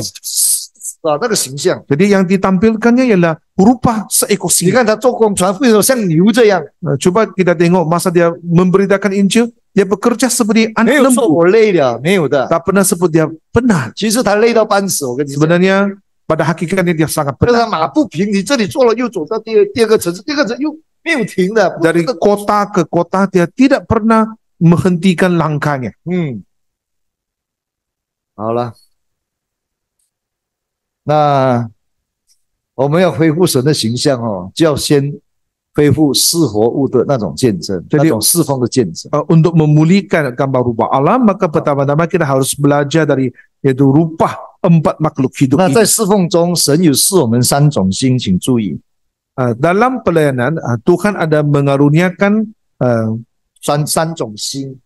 那个形象， Jadi yang ditampilkannya ialah rupa seekor 你 singa. 看他做工传福音的时候像牛这样， Coba kita tengok masa dia memberitakan Injil, dia bekerja seperti 没 anak 有说 lembu. 我累了，没有的。 Tak pernah sebut dia penat. 其实他累到半死，我跟你讲。 Sebenarnya pada hakikatnya dia sangat 但是 penat. 他马不停，你这里做了又走到第二个城市，第二个城市又没有停的。不 Dari 停地 kota ke kota dia tidak pernah menghentikan langkahnya. 好了，那我们要恢复神的形象哦，就要先恢复是活物的那种见证， Jadi- 那种侍奉的见证。 Untuk memulihkan gambar rupa Allah, maka pertama-tama kita harus belajar dari yaitu rupa empat makhluk hidup 那 ini. 在侍奉中，神有赐我们三种心，请注意， Dalam pelayanan, Tuhan ada mengaruniakan 三种心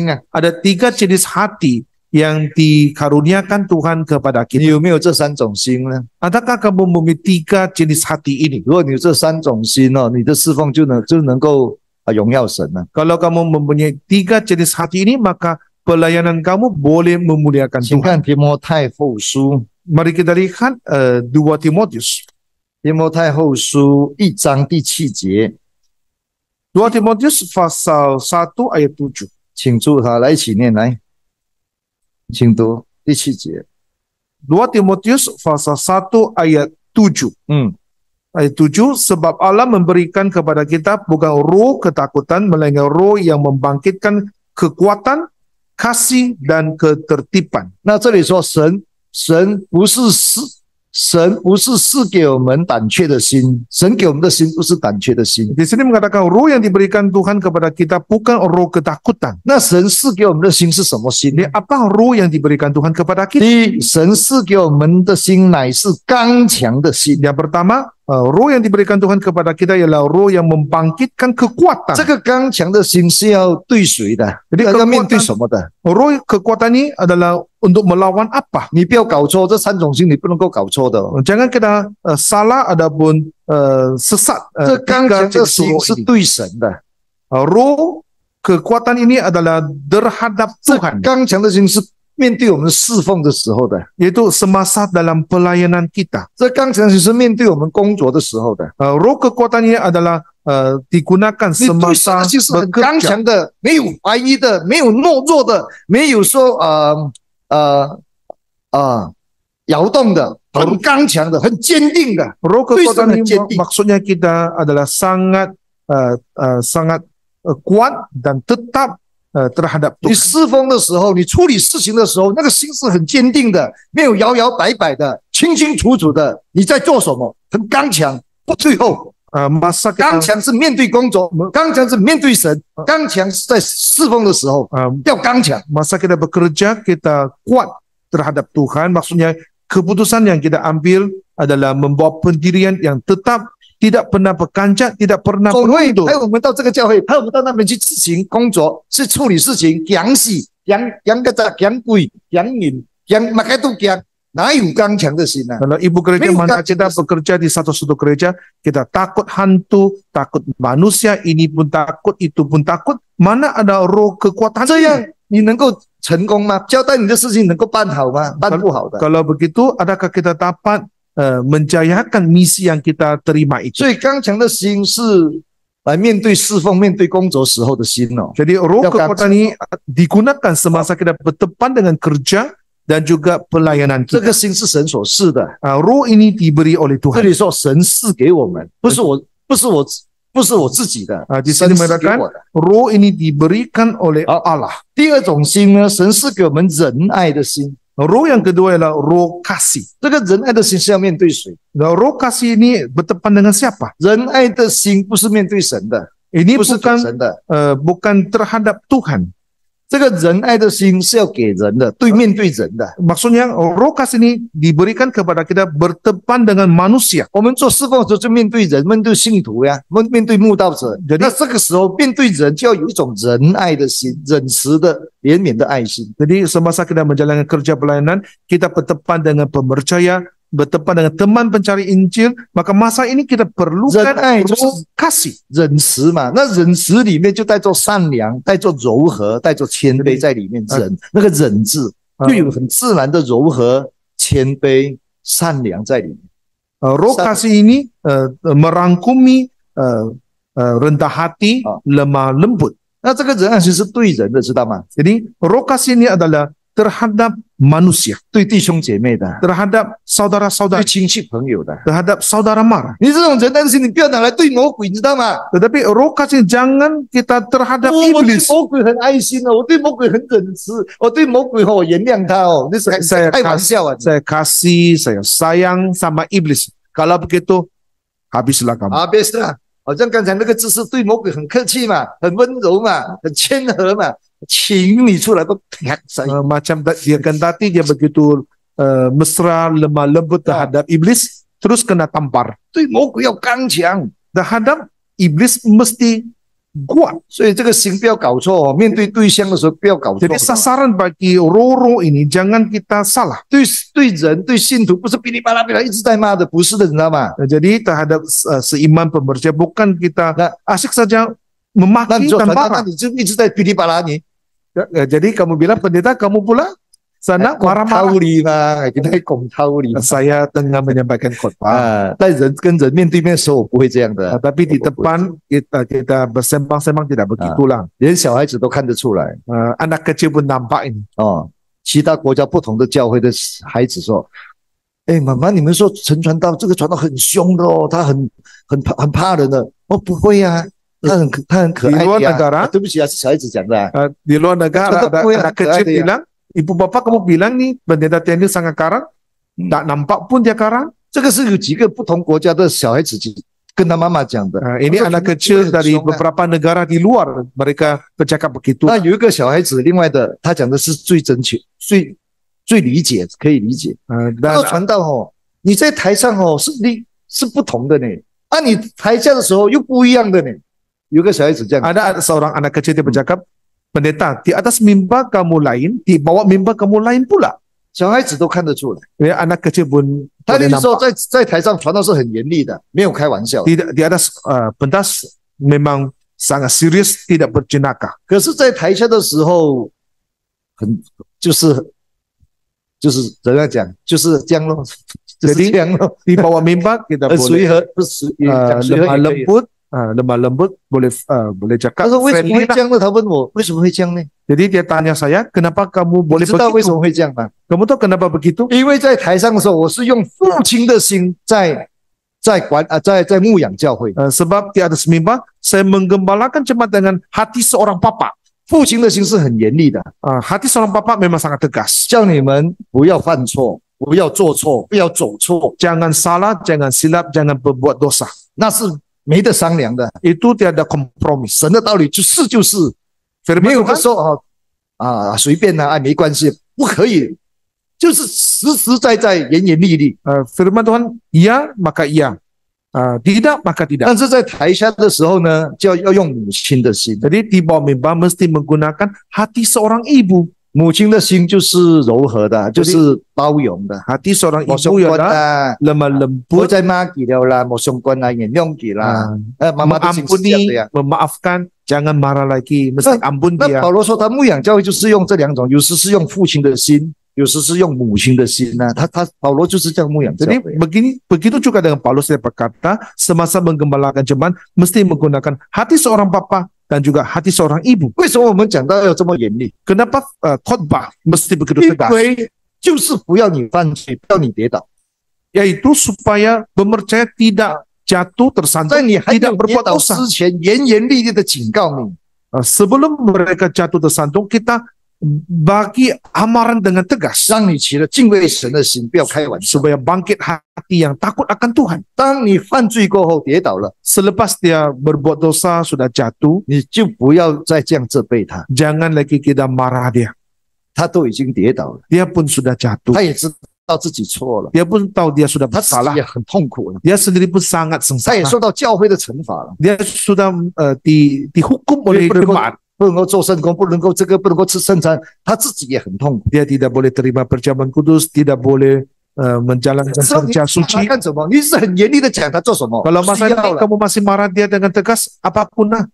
啊， ada 3 jenis hati yang dikaruniakan Tuhan kepada 你 kita. 有没有这三种心呢？ Adakah kamu memiliki 3 jenis hati ini? 如果你有这三种心哦，你的侍奉就能够荣耀神了。 Kalau kamu mempunyai 3 jenis hati ini, maka pelayanan kamu boleh memuliakan 请 Tuhan. 看提摩太后书， Mari kita lihat 2 Timotius. 提摩太后书1章第7节， 2 Timotius pasal 1 ayat 7. 请注它来一起念来，请读第7节。 2 Timotius pasal 1 ayat 7. Ayat 7, sebab Allah memberikan kepada kita bukan roh ketakutan, melainkan roh yang membangkitkan kekuatan, kasih dan ketertiban. 那这里说神不是赐给我们胆怯的心，神给我们的心不是胆怯的心。 Di sini mengatakan roh yang diberikan Tuhan kepada kita bukan roh ketakutan. 那神赐给我们的心是什么心呢？ Ini apa roh yang diberikan Tuhan kepada kita? 第一，神赐给我们的心乃是刚强的心。 Yang pertama, roh yang diberikan Tuhan kepada kita ialah roh yang membangkitkan kekuatan. 这个刚强的心是要对谁的？ Jadi 要面对 kekuatan, 什么的？ roh kekuatan ini adalah untuk melawan apa? 你不要搞错，这三种心你不能够搞错的哦。 Jangan kita salah ataupun sesat. 这刚 tiga 强的 jenis 心 roh 是 ini. 对神的， Roh kekuatan ini adalah terhadap 这 Tuhan. 刚强的心是面对我们侍奉的时候的， yaitu semasa dalam pelayanan kita. 这刚强就是面对我们工作的时候的。 Roh kekuatan ini adalah digunakan 你对神 semasa 的心是很刚 bekerja. 强的，没有怀疑的，没有懦弱的，没有说摇动的，很刚强的，很坚定的。 Roh 对神 kekuatan 很 ini 坚定。 maksudnya kita adalah sangat kuat dan tetap terhadap 你 Tuhan. 侍奉的时候，你处理事情的时候，那个心是很坚定的，没有摇摇摆摆的，清清楚楚的。你在做什么？很刚强，不退后。 Masa 刚 kita 强是面对工作，刚强是面对神，刚强是在侍奉的时候要刚强。 masa kita bekerja kita kuat terhadap Tuhan, maksudnya keputusan yang kita ambil adalah membawa pendirian yang tetap, tidak pernah berkancak, tidak pernah 总会 berundur. 派我们到这个教会，派我们到那边去执行工作，是处理事情，讲事、讲鬼、讲人、讲马开都讲，哪有刚强的心啊？ Kalau ibu gereja Memang mana kita bekerja di satu-satu gereja, kita takut hantu, takut manusia, ini pun takut, itu pun takut. Mana ada roh kekuatan 这 ini? 样你能够成功吗？交代你的事情能够办好吗？办不好的。 Kalau begitu, adakah kita dapat menjayakan misi yang kita terima itu? 所以刚强的心是来面对侍奉、面对工作时候的心哦。 Jadi roh Ya, kekuatan ini digunakan semasa kita berdepan dengan kerja dan juga pelayanan 这 kita. 个心是神所赐的。 Roh ini diberi oleh 这 Tuhan. 里说神赐给我们，不是我自己的， Di 神 sini 赐给 mengatakan 我的。 roh ini diberikan oleh Allah. 第二种心呢，神赐给我们仁爱的心。 Roh yang kedua adalah roh kasih. 这个仁爱的心是要面对谁？ Nah, roh kasih ini berdepan dengan siapa? 仁爱的心不是面对神的， Ini 不是对 bukan 神的。 bukan terhadap Tuhan. 这个仁爱的心是要给人的，对面对人的。 Maksudnya roh kasih ini diberikan kepada kita berdepan dengan manusia. 我们做侍奉的时候就面对人，面对信徒呀，面对慕道者。 Jadi- 那这个时候面对人就要有一种仁爱的心，忍慈的、怜悯的爱心。 Jadi semasa kita menjalankan kerja pelayanan, kita berdepan dengan pemercaya, berdepan dengan teman pencari Injil, maka masa ini kita perlukan 仁爱就是 roh kasih. 忍慈嘛，那忍慈里面就带着善良，带着柔和，带着谦卑在里面。忍那个忍字就有很自然的柔和、谦卑、善良在里面。 Roh kasih ini merangkumi rendah hati, lemah lembut. 那这个仁爱心是对人的，知道吗？ Jadi roh kasih ini adalah terhadap manusia, 对弟兄姐妹的， terhadap 对 saudara-saudara, 亲戚朋友的。 terhadap saudara mara. 你这种仁爱的心，你不要拿来对魔鬼，你知道吗？ Tetapi roh kasih jangan kita terhadap 我对 iblis. 魔鬼很爱心哦，我对魔鬼很忍慈，我对魔鬼我原谅他哦，那是saya 开玩笑啊！ Saya kasih, saya sayang sama iblis. Kalau begitu, habislah kamu. 啊，别是啊，好像刚才那个姿势对魔鬼很客气嘛，很温柔嘛，很谦和嘛，请你出来都啪saya Macam dia kendati dia begitu mesra, lemah lembut terhadap iblis, terus kena tampar. 对魔鬼要刚强， Terhadap iblis mesti kuat. 所以这个心不要搞错哦，面对对象的时候不要搞错。 Jadi sasaran bagi roh-roh ini jangan kita salah. 对人对信徒不是噼里啪啦一直在骂的，不是的，你知道吗？ Jadi terhadap seiman pemercaya bukan kita asyik saja 那 memaki 你做 dan 传道，那 marah. 你就一直在噼里啪啦，你 Jadi kamu bilang pendeta, kamu pula sana 拱 marah-marah. 掏你嘛，给他拱掏你。 Saya tengah menyampaikan khotbah. 在人跟人面对面的时候，我不会这样的， Tapi di depan kita bersembang-sembang tidak begitulah. 连小孩子都看得出来 Anak kecil pun nampak ini. 哦。其他国家不同的教会的孩子说：“哎，妈妈，你们说陈传道这个传道很凶的哦，他很怕人的。”哦，不会啊，他很可爱的 Di luar 呀。 negara 对不起啊，是小孩子讲的啊。 Di luar negara ada Tetap anak kue kecil ada ya. bilang, ibu bapak kamu bilang nih pendeta Tianil sangat karang, tak nampak pun dia karang. 这个是有几个不同国家的小孩子跟他妈妈讲的。 Ini 他说 anak kecil 很 dari 凶啊 beberapa negara di luar, mereka bercakap begitu. 那有一个小孩子，另外的他讲的是最正确、最理解，可以理解。他 Dan 说传道哦，你在台上哦是不同的呢，啊，你台下的时候又不一样的呢。有个小孩子这样， ada seorang anak kecil dia bercakap, pendeta, di atas mimbar kamu lain, di bawah mimbar kamu lain pula. 小孩子都看得出来。 Ya, anak kecil pun 他 boleh 那时候 nampak. 在台上传道是很严厉的，没有开玩笑。 Di atas pentas memang sangat serius, tidak berjenaka. 可是，在台下的时候，就是就是怎样讲，就是这样咯，就是这样咯。 Di bawah mimbar kita 随 boleh 和不是讲随和 lemah 也可以。 lembut, lemah lembut boleh boleh 他 cakap 说为什么 friendly 会 lah. 这样呢？他问我为什么会这样呢？ Jadi dia tanya saya, kenapa kamu 你 boleh 知道为什 begitu? 么会这样吗？ Kamu tahu kenapa begitu? 因为在台上的时候，我是用父亲的心在牧养教会。 Sebab di atas mimbar saya menggembalakan jemaat dengan hati seorang papa. 父亲的心是很严厉的， Hati seorang papa memang sangat tegas. 叫你们不要犯错，不要做错，不要走错， Jangan salah, jangan silap, jangan berbuat dosa. 那是没得商量的。 Itu tiada kompromi. 神的道理就是就是， Firman 没有的 Tuhan 说随便啦，没关系，不可以，就是实实在在、严严厉厉。 firman Tuhan iya maka iya, tidak maka tidak. 但是在台下的时候呢，就要用母亲的心。 Jadi di bawah mimbar mesti menggunakan hati seorang ibu. 母亲的心就是柔和的，就是包容的。 Hati seorang 冇相 ibu 關 ialah 啦， lemah 唔好 lembut, 再罵佢了啦，冇相關啦，原諒佢啦。媽媽的心是這樣的呀。 memaafkan, jangan marah lagi, mesti ampun 那 dia. 保羅說他牧養教會就是用這兩種，有時是用父親的心，有時是用母親的心啊。保羅就是這樣牧養教 Jadi 會。 begitu juga dengan Paulus dia berkata, semasa menggembalakan jemaat mesti menggunakan hati seorang papa dan juga hati seorang ibu. 為什麼我們講到要這麼嚴厲？ Kenapa khotbah mesti begitu 因 tegas? 為就是不要你犯罪，不要你跌倒， Yaitu supaya pemercaya tidak jatuh 在 tersantung, 你還沒 tidak 有跌 berbuat 倒 dosa. 之前，嚴嚴厲厲的警告你。 Sebelum mereka jatuh tersantung, kita bagi amaran dengan tegas 讓你起了敬畏神的心，不要開玩笑。 supaya bangkit hati yang takut akan Tuhan. 當你犯罪過後跌倒了， Selepas dia berbuat dosa sudah jatuh, 你就不要再這樣責備他， jangan lagi kita marah dia. 他都已經跌倒了， Dia pun sudah jatuh. 他也知道自己錯了， Dia pun tahu dia sudah 他自己 bersalah. 也很痛苦了， Dia sendiri pun sangat 他也 sengsara. 受到教會的懲罰了， Dia sudah dihukum oleh 不能夠 jemaat. 不能夠做聖工，不能夠這個，不能夠吃聖餐，他自己也很痛苦。 Dia tidak boleh terima perjamuan kudus, tidak boleh menjalankan 所以你 kerja 他 suci. 幹什麼？你是很嚴厲的講他做什麼？ Kalau 不 masa 需 ini 要了， kamu masih marah dia dengan tegas, apapun lah.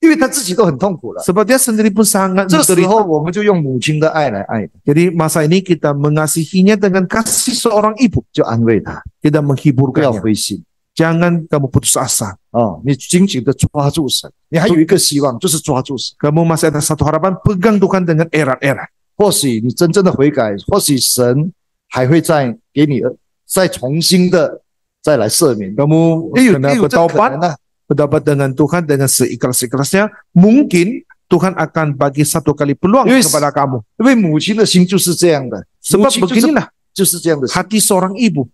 因為他自己都很痛苦了。 Sebab dia sendiri pun sangat 這時 menderita. 候我們就用母親的愛來愛， Jadi masa ini kita mengasihinya dengan kasih seorang ibu. 就安慰他， Kita 不要 menghiburkannya. 灰心。 Jangan kamu putus asa. 哦，你緊緊的抓住神，你還有一個希望，就是抓住神。 Kamu masih ada satu harapan, pegang Tuhan dengan erat-erat. 或許你真正的悔改，或許神還會再給你再重新的再來赦免。 Kamu 也有 kena 這個可 bertaubat, 能啊。 bertobat dengan Tuhan dengan seikhlas-ikhlasnya. Mungkin Tuhan akan bagi satu kali peluang Yes. kepada kamu. 因為母親的心就是這樣的，母 Sebab 親 beginilah 就是這樣的心。 hati seorang ibu.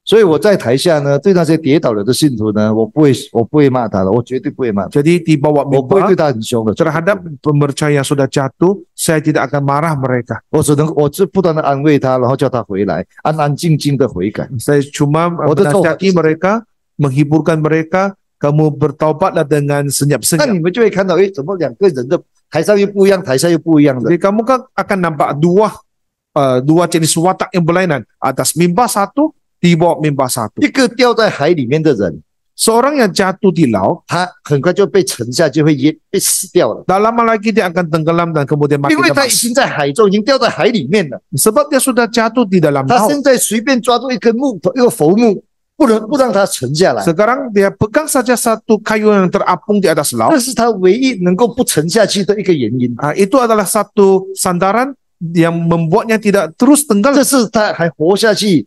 所以我在台下呢，對那些跌倒了的信徒呢，我不會罵他了，我絕對不會罵他， Jadi di bawah 我不會 mimbar 對他很兇的。 terhadap pemercaya yang sudah jatuh, saya tidak akan marah mereka. 我只不斷的安慰他，然後叫他回來，安安靜靜的悔改。 Saya cuma menasihati mereka, menghiburkan mereka. Kamu bertaubatlah dengan 那 senyap-senyap. 你們就會看到，誒，怎麼兩個人的台上又不一樣，台下又不一樣的？ Jadi kamu kan akan nampak dua jenis watak yang berlainan. Atas mimbar satu, di bawah mimbar satu. 一個掉在海裡面的人， Seorang yang jatuh di laut, 他很快就被沉下，就會被死掉了， tak lama lagi dia akan tenggelam dan kemudian mati 因為他已 lemas. 經在海中，已經掉在海裡面了。 Sebab dia sudah jatuh di dalam 他 laut. 現在隨便抓住一根木頭，一個浮木，不讓它沉下來， Sekarang dia pegang saja satu kayu yang terapung di atas 這 laut. 是他唯一能夠不沉下去的一個原因。 Itu adalah satu sandaran yang membuatnya tidak terus tenggelam. 這是他還活下去，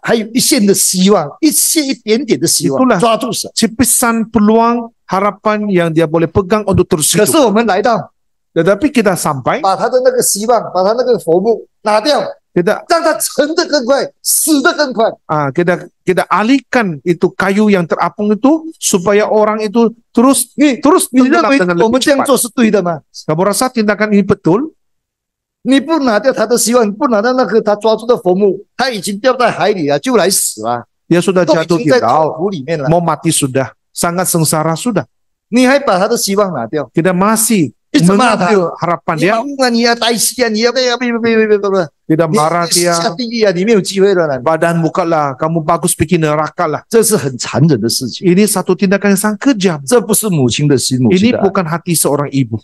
還有一線的希望，一點點的希望， Itulah 抓住神。 Cipisan peluang harapan yang dia boleh pegang untuk terus 可是 hidup. 我們來到， Tetapi kita sampai, 把他的那個希望，把他那個浮木拿掉， kita 讓他沉得更快，死得更快。 kita alihkan itu kayu yang terapung itu supaya orang itu terus 你 tenggelam 認為 dengan 我們 lebih 這樣 cepat. 做是對的嗎？ Kamu rasa tindakan ini betul? 你不拿掉他的希望，你不拿掉那個他抓住的浮木，他已經掉在海裡了，就來死了， Dia sudah 都已 jatuh 經 di 在痛 laut, 苦裡面了。 mau mati sudah, sangat sengsara sudah. 你還把他的希望拿掉， Kita masih 一直罵他， mengambil harapan 你 dia, 把木啊，你要呆西啊，你要不， kita 你 marah 下 dia, 地獄啊，你沒有機會了啦。 badan muka lah, kamu bagus bikin neraka lah. 這是很殘忍的事情， Ini satu tindakan yang sangat kejam. 這不是母親的心，母親 Ini 的愛。 bukan hati seorang ibu.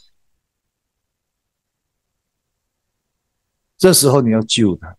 这时候你要救他。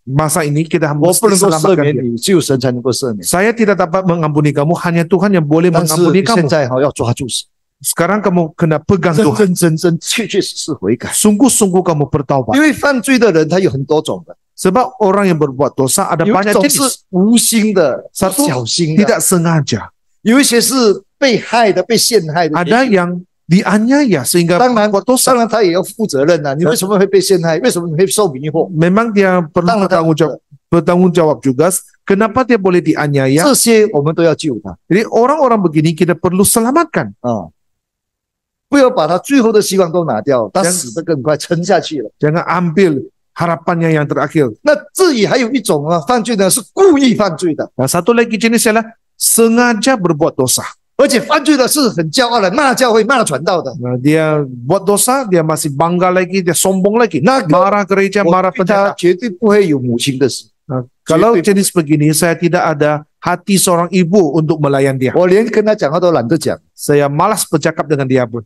Masa ini kita 我 mesti 不能够赦 selamatkan 免 dia. 你，只有神才能够赦免。 Saya tidak dapat mengampuni kamu, hanya Tuhan yang boleh 但是 mengampuni 你现 kamu. 在要抓住神， Sekarang kamu kena pegang 认 Tuhan. 认真真、确确实实悔改。 Sungguh-sungguh kamu bertaubat. 因为犯罪的人他有很多种的， Sebab orang yang berbuat dosa ada 有一 banyak 种是 jenis. 无心的、 Satu 小心的， tidak sengaja. 有一些是被害的、被陷害的。 Ada yang dianiaya sehingga 当然， berbuat dosa. 当然他也要负责任啊！你为什么会被陷害？为什么你会受迷惑？ Memang dia perlu bertanggung jawab juga. Kenapa dia boleh dianiaya? 这些我们都要救他 Jadi orang-orang begini kita perlu selamatkan. 啊！不要把他最后的希望都拿掉，他这样死得更快，沉下去了。 Jangan ambil harapannya yang terakhir. 那这里还有一种啊，犯罪呢是故意犯罪的， Nah, satu lagi jenis ialah sengaja berbuat dosa. 而且犯罪的是很骄傲的，骂教会、骂传道的。 Nah, dia buat dosa, dia masih bangga lagi, dia sombong lagi. Nah, Marah gereja, 我 marah 对他 pendeta. 绝对不会有母亲的心， Nah, kalau jenis begini, saya tidak ada hati seorang ibu untuk melayan dia. 我连跟他讲话都懒得讲 Saya malas bercakap dengan dia pun.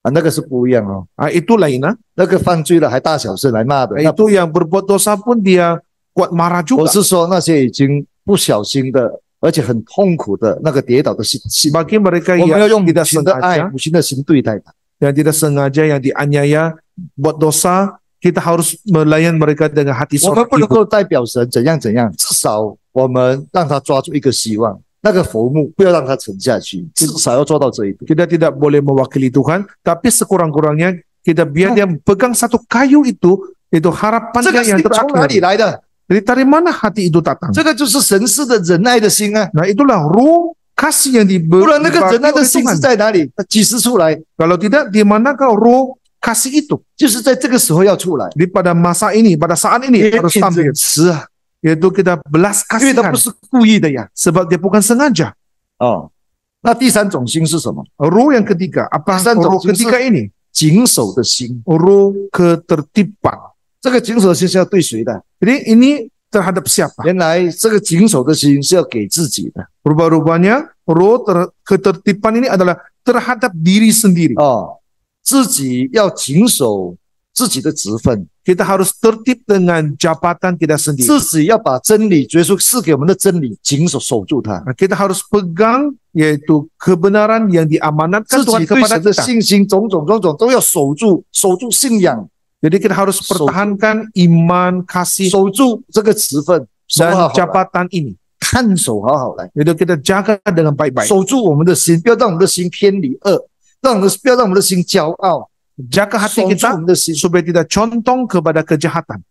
啊，那个是不一样哦。 Itu lain. 那个犯罪了还大小声来骂的，那 Itu yang berbuat dosa pun dia kuat marah 我 juga. 是说那些已经不小心的，而且很痛苦的那个跌倒的心， Bagi mereka 我们要 yang 用母 tidak 亲的爱、 sengaja, 母亲的心对待他。 yang tidak sengaja, yang dianiaya, buat dosa, kita harus melayan mereka dengan hati 我们 seorang 不能 ibu. 够代表神怎样怎样，至少我们让他抓住一个希望，那个浮木不要让它沉下去，至少要做到这一步。 Kita tidak boleh mewakili Tuhan, tapi sekurang-kurangnya kita biar dia pegang satu kayu itu 这 harapannya 个是 yang 从哪里 terakhir. 来的？ Jadi dari mana hati itu datang? 这个就是神赐的仁爱的心啊！ Nah, itulah ruh kasih yang 不然那个 dibagi 仁爱的 oleh 心是 Tuhan. 在哪里？它几时出来？ Kalau tidak, di manakah ruh kasih itu? 就是在这个时候要出来， Di pada masa ini, pada saat ini 也 harus 变 tampil. 仁慈啊， Yaitu kita belas 因为他 kasihan. 不是故意的呀。 Sebab dia bukan sengaja. 哦，那第三种心是什么？ Ruh yang ketiga, apa Kesan ruh jauh ketiga ini? 谨守的心， Ruh ketertiban. 这个谨守的心是要对谁的？ Jadi ini terhadap siapa? 原来这个谨守的心是要给自己的 Rubah-rubahnya ruh ketertiban ini adalah terhadap diri sendiri. 哦，自己要谨守自己的职分， Kita harus tertib dengan jabatan kita sendiri. 自己要把真理，耶稣赐给我们的真理，谨守住它。 Nah, kita harus pegang yaitu kebenaran yang diamanatkan 自 Tuhan 己对 kepada 神的 kita. 信心，种种都要守住，守住信仰， Jadi kita harus pertahankan iman, kasih 守住这个职分，守 dan 好好来， jabatan ini. 看守好好来， Jadi kita jaga dengan baik-baik. 守住我们的心，不要让我们的心偏离恶，不要让我们的心骄傲， Jaga hati 守住我 kita 们的心。 supaya tidak condong kepada kejahatan.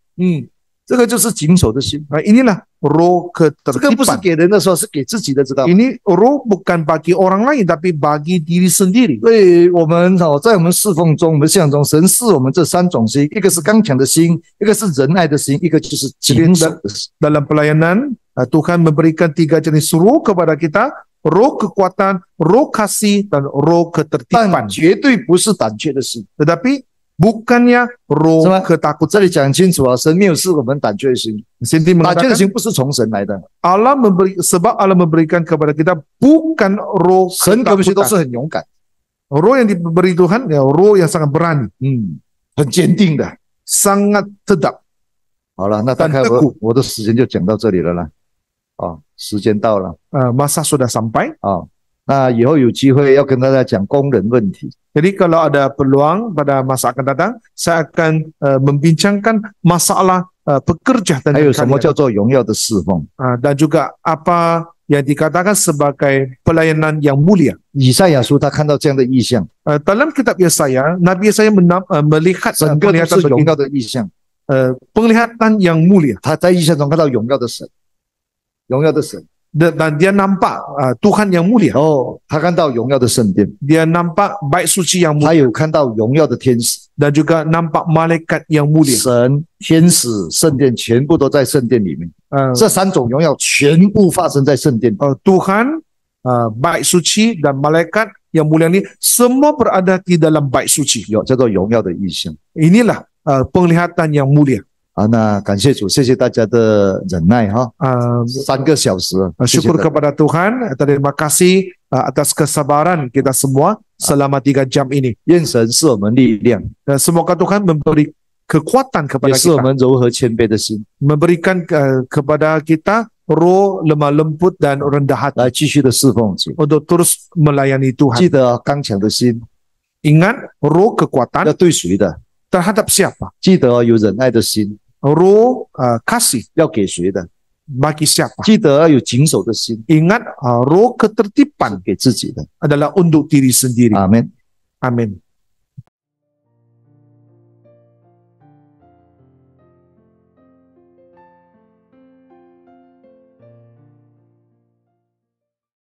这个就是谨守的心。 Nah, inilah roh 这个不是 ketertiban. 给人的时候，是给自己的，知道吗？ Ini roh bukan bagi orang lain tapi bagi diri sendiri. 所以我们在我们侍奉中，我们信仰中，神赐我们这三种心，一个是刚强的心，一个是仁爱的心，一个就是谨守的心。 Dalam pelayanan, Tuhan memberikan 3 jenis roh kepada kita. Roh kekuatan, roh kasih, dan roh 但 ketertiban. 绝对不是胆怯的心。 Tetapi bukannya roh 是吗？ ketakutan. 这里讲很清楚啊，神没有赐我们胆怯的心， Sini 胆怯的 mengatakan 心不是从神来的， sebab Allah memberikan kepada kita bukan roh 神给我们些都是 ketakutan. 很勇敢， Roh yang diberi Tuhan, ya roh yang sangat berani, 很坚定的。 sangat tetap. 好了，那大概但我的时间就讲到这里了啦。哦，时间到了 Masa sudah sampai. 啊、那以后有机会要跟大家讲工人问题。 Jadi kalau ada peluang pada masa akan datang, saya akan membincangkan masalah pekerja 还 dengan 有什么 kalian. 叫做荣耀的侍奉？ Dan juga apa yang dikatakan sebagai pelayanan yang mulia. 以赛亚书他看到这样的意象， Dalam kitab Yesaya, Nabi Yesaya melihat 整个都 penglihatan 是荣 begini, 耀的意象。 penglihatan yang mulia. 他在意象中看到荣耀的神，荣耀的神。 Dan dia nampak Tuhan yang mulia. 哦，他看到荣耀的圣殿， Dia nampak bait suci yang 他 mulia 有看到荣耀的天使。 dan juga nampak malaikat yang mulia. 神、天使、圣殿全部都在圣殿里面， 这三种荣耀全部发生在圣殿。 Tuhan, bait suci dan malaikat yang mulia ini semua berada di dalam bait suci. 有叫做荣耀的意象 Inilah penglihatan yang mulia. 啊。那感谢主，谢谢大家的忍耐哈。3个小时，谢谢 Syukur 大家 kepada Tuhan, terima kasih atas kesabaran kita semua selama 3 jam ini. 愿神是我们力量， Dan semoga Tuhan memberi kekuatan 也 kepada 是我 kita, 们柔和谦卑的心， memberikan kepada kita roh lemah lembut dan rendah hati 来继续的侍奉主。 untuk terus melayani 记 Tuhan. 得刚强的心 Ingat, roh 要 kekuatan 对谁的？ terhadap siapa? 记得有忍耐的心 Roh kasih 要给谁的？ bagi siapa? 记得要有谨守的心 Ingat, roh ketertiban 给自己的。 adalah untuk diri sendiri. 阿门。 Amin.